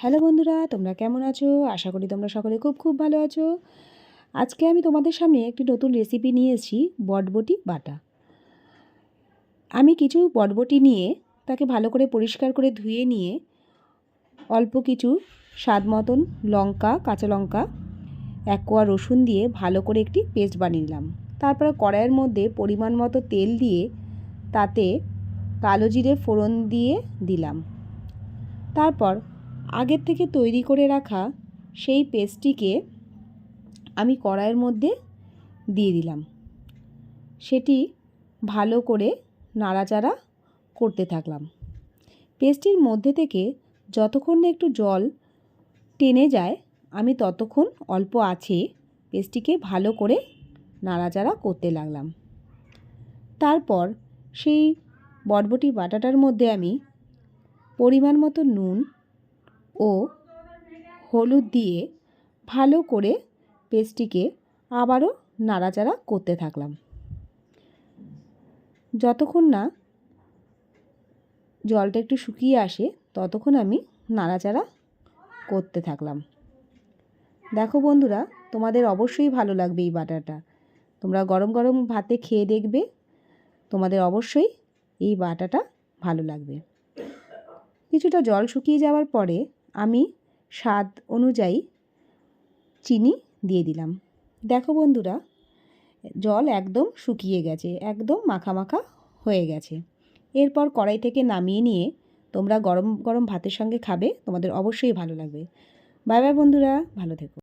Hello বন্ধুরা, তোমরা কেমন আছো? আশা করি তোমরা সকলে খুব খুব ভালো আছো। আজকে আমি তোমাদের সামনে একটি নতুন রেসিপি নিয়েছি, বটবটি বাটা। আমি কিছু বটবটি নিয়ে তাকে ভালো করে পরিষ্কার করে ধুয়ে নিয়ে অল্প কিছু স্বাদ মতন লঙ্কা, কাঁচা লঙ্কা, 1 কোয়া রসুন দিয়ে ভালো করে একটি পেস্ট বানিয়ে নিলাম। তারপরে কড়াইয়ের মধ্যে পরিমাণ মতো তেল দিয়ে তাতে কালো জিরে ফোড়ন দিয়ে দিলাম। তারপর আগের থেকে তৈরি করে রাখা সেই পেস্টটিকে আমি কড়াইয়ের মধ্যে দিয়ে দিলাম। সেটি ভালো করে নাড়াচাড়া করতে থাকলাম। পেস্টটির মধ্যে থেকে যতক্ষণ না একটু জল টেনে যায় আমি ততক্ষণ অল্প আঁচে পেস্টটিকে ভালো করে নাড়াচাড়া করতে লাগলাম। তারপর সেই বটবটি বাটাটার মধ্যে আমি পরিমাণ মতো নুন ও হলুদ দিয়ে ভালো করে পেস্টটিকে আবারও নাড়াচাড়া করতে থাকলাম। যতক্ষণ না জলটা একটু শুকিয়ে আসে ততক্ষণ আমি নাড়াচাড়া করতে থাকলাম। দেখো বন্ধুরা, তোমাদের অবশ্যই ভালো লাগবে এই বাটাটা। তোমরা গরম গরম ভাতে খেয়ে দেখবে, তোমাদের অবশ্যই এই বাটাটা ভালো লাগবে। কিছুটা জল শুকিয়ে যাওয়ার পরে আমি স্বাদ অনুযায়ী চিনি দিয়ে দিলাম। দেখো বন্ধুরা, জল একদম শুকিয়ে গেছে, একদম মাখা মাখা হয়ে গেছে। এরপর কড়াই থেকে নামিয়ে নিয়ে তোমরা গরম গরম ভাতের সঙ্গে খাবে, তোমাদের অবশ্যই ভালো লাগবে। বাই বাই বন্ধুরা, ভালো থেকো।